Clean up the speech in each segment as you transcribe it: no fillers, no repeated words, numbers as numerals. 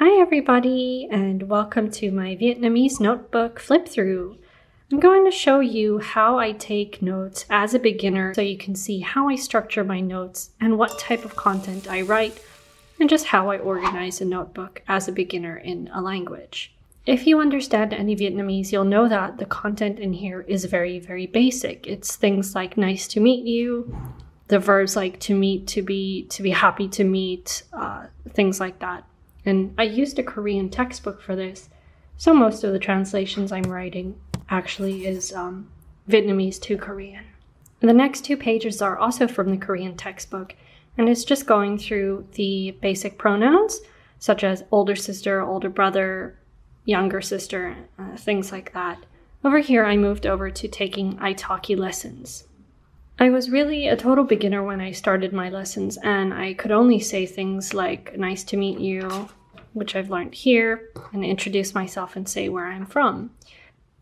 Hi everybody, and welcome to my Vietnamese notebook flip through. I'm going to show you how I take notes as a beginner so you can see how I structure my notes and what type of content I write and just how I organize a notebook as a beginner in a language. If you understand any Vietnamese, you'll know that the content in here is very, very basic. It's things like nice to meet you, the verbs like to meet, to be happy to meet, things like that. And I used a Korean textbook for this, so most of the translations I'm writing actually is Vietnamese to Korean. The next 2 pages are also from the Korean textbook, and it's just going through the basic pronouns, such as older sister, older brother, younger sister, things like that. Over here, I moved over to taking italki lessons. I was really a total beginner when I started my lessons, and I could only say things like nice to meet you, which I've learned here, and introduce myself and say where I'm from.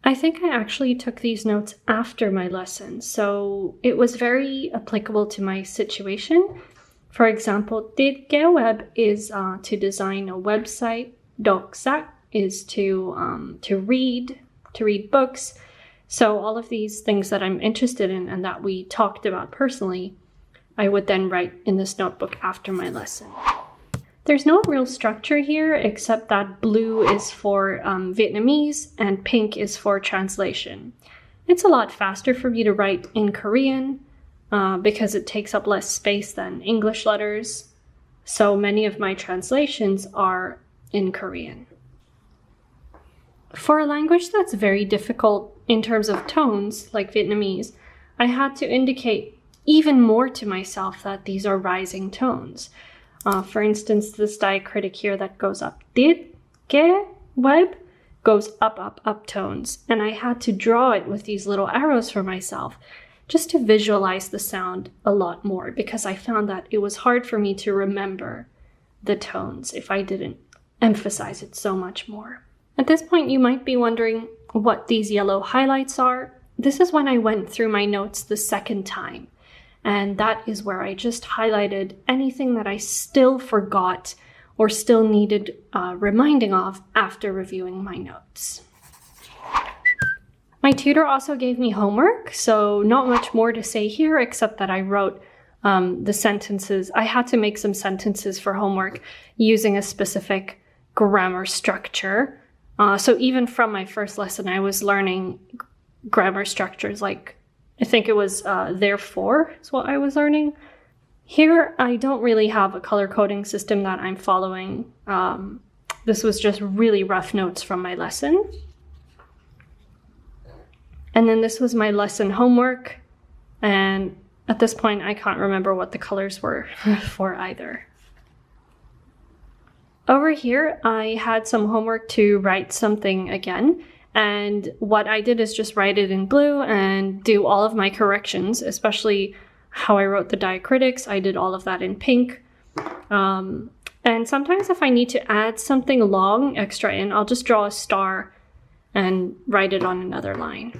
I think I actually took these notes after my lesson, so it was very applicable to my situation. For example, thiết kế web is to design a website. Đọc sách is to read books. So all of these things that I'm interested in and that we talked about personally, I would then write in this notebook after my lesson. There's no real structure here except that blue is for Vietnamese and pink is for translation. It's a lot faster for me to write in Korean because it takes up less space than English letters. So many of my translations are in Korean. For a language that's very difficult in terms of tones, like Vietnamese, I had to indicate even more to myself that these are rising tones. For instance, this diacritic here that goes up, thiết kế web, goes up tones. And I had to draw it with these little arrows for myself just to visualize the sound a lot more, because I found that it was hard for me to remember the tones if I didn't emphasize it so much more. At this point, you might be wondering what these yellow highlights are. This is when I went through my notes the second time, and that is where I just highlighted anything that I still forgot or still needed reminding of after reviewing my notes. My tutor also gave me homework, so not much more to say here except that I wrote the sentences. I had to make some sentences for homework using a specific grammar structure. So even from my first lesson, I was learning grammar structures, like I think it was therefore is what I was learning. Here, I don't really have a color coding system that I'm following. This was just really rough notes from my lesson. And then this was my lesson homework. And at this point, I can't remember what the colors were for either. Over here, I had some homework to write something again, and what I did is just write it in blue and do all of my corrections, especially how I wrote the diacritics. I did all of that in pink. And sometimes if I need to add something long extra in, I'll just draw a star and write it on another line.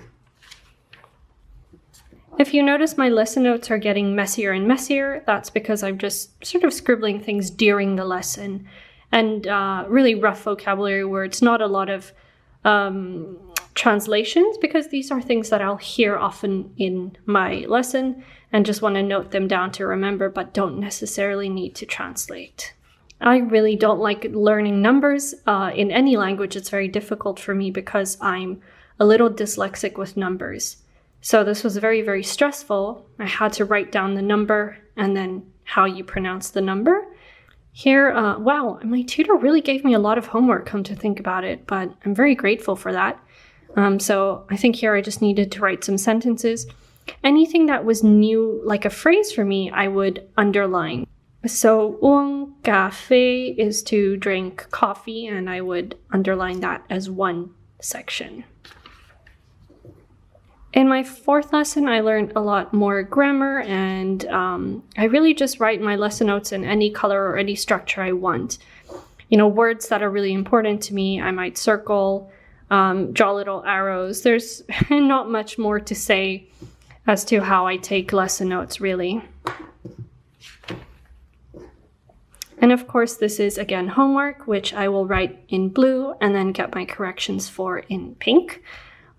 If you notice my lesson notes are getting messier and messier, that's because I'm just sort of scribbling things during the lesson. And really rough vocabulary words, not a lot of translations, because these are things that I'll hear often in my lesson and just want to note them down to remember, but don't necessarily need to translate. I really don't like learning numbers. In any language, it's very difficult for me because I'm a little dyslexic with numbers. So this was very, very stressful. I had to write down the number and then how you pronounce the number. Here, wow, my tutor really gave me a lot of homework, come to think about it, but I'm very grateful for that. So I think here I just needed to write some sentences. Anything that was new, like a phrase for me, I would underline. So uống cà phê is to drink coffee, and I would underline that as one section. In my 4th lesson, I learned a lot more grammar, and I really just write my lesson notes in any color or any structure I want. You know, words that are really important to me, I might circle, draw little arrows. There's not much more to say as to how I take lesson notes, really. And of course, this is again homework, which I will write in blue and then get my corrections for in pink.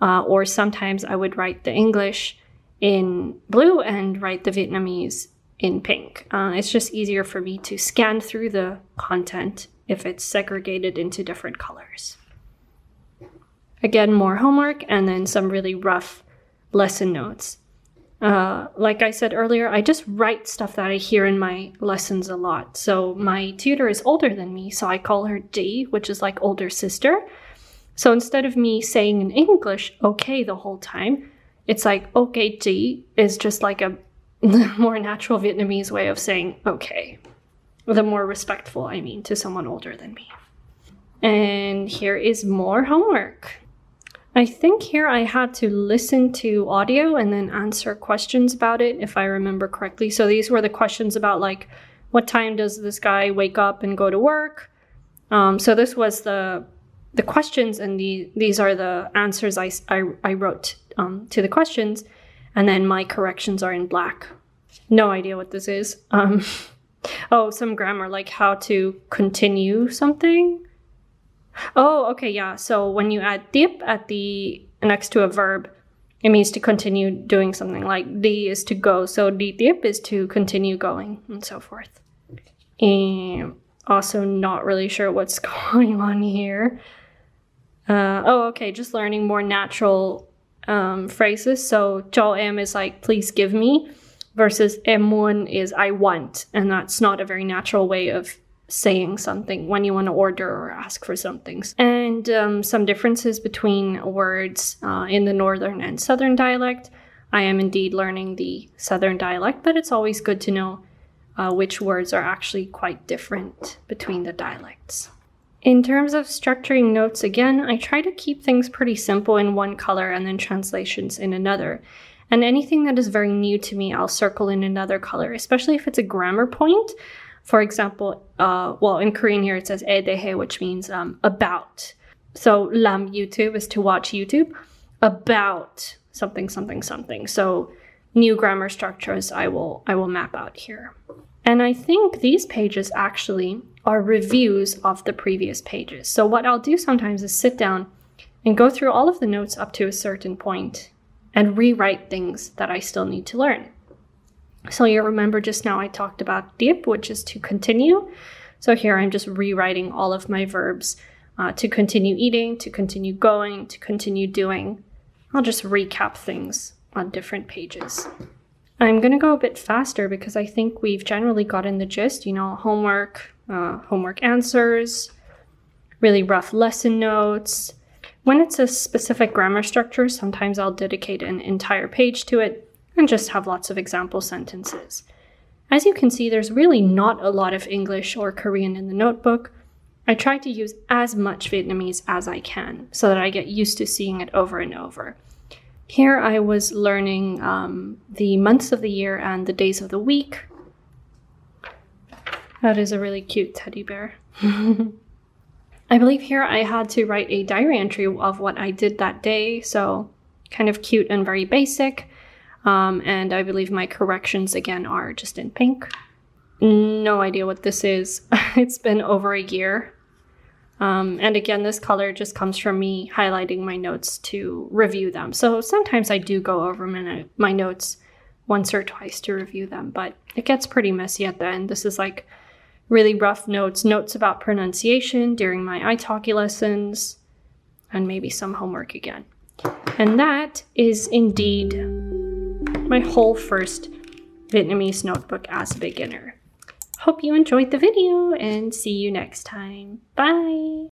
Or sometimes I would write the English in blue and write the Vietnamese in pink. It's just easier for me to scan through the content if it's segregated into different colors. Again, more homework and then some really rough lesson notes. Like I said earlier, I just write stuff that I hear in my lessons a lot. So my tutor is older than me, so I call her G, which is like older sister. So instead of me saying in English, okay, the whole time, it's like, okay, G is just like a more natural Vietnamese way of saying okay. The more respectful, I mean, to someone older than me. And here is more homework. I think here I had to listen to audio and then answer questions about it, if I remember correctly. So these were the questions about like, what time does this guy wake up and go to work? So this was the questions, and these are the answers I wrote to the questions, and then my corrections are in black. No idea what this is. Oh, some grammar, like how to continue something. Oh, okay, yeah. So when you add dip at the next to a verb, it means to continue doing something. Like đi is to go, so đi tiếp is to continue going, and so forth. And also not really sure what's going on here. Oh, okay, just learning more natural phrases. So cho em is like please give me, versus em muốn is I want, and that's not a very natural way of saying something when you want to order or ask for something. And some differences between words in the northern and southern dialect. I am indeed learning the southern dialect, but it's always good to know which words are actually quite different between the dialects. In terms of structuring notes, again, I try to keep things pretty simple in one color and then translations in another. And anything that is very new to me, I'll circle in another color, especially if it's a grammar point. For example, well, in Korean here it says "에 대해," which means about. So làm YouTube is to watch YouTube about something, something, something. So new grammar structures I will map out here. And I think these pages actually are reviews of the previous pages. So what I'll do sometimes is sit down and go through all of the notes up to a certain point and rewrite things that I still need to learn. So you remember just now I talked about dip, which is to continue. So here I'm just rewriting all of my verbs to continue eating, to continue going, to continue doing. I'll just recap things on different pages. I'm going to go a bit faster because I think we've generally gotten the gist, you know, homework, homework answers, really rough lesson notes. When it's a specific grammar structure, sometimes I'll dedicate an entire page to it and just have lots of example sentences. As you can see, there's really not a lot of English or Korean in the notebook. I try to use as much Vietnamese as I can so that I get used to seeing it over and over. Here I was learning the months of the year and the days of the week. That is a really cute teddy bear. I believe here I had to write a diary entry of what I did that day, so kind of cute and very basic. And I believe my corrections again are just in pink. No idea what this is. It's been over a year. And again, this color just comes from me highlighting my notes to review them. So sometimes I do go over my notes once or twice to review them, but it gets pretty messy at the end. This is like really rough notes about pronunciation during my italki lessons, and maybe some homework again. And that is indeed my whole first Vietnamese notebook as a beginner. Hope you enjoyed the video and see you next time. Bye!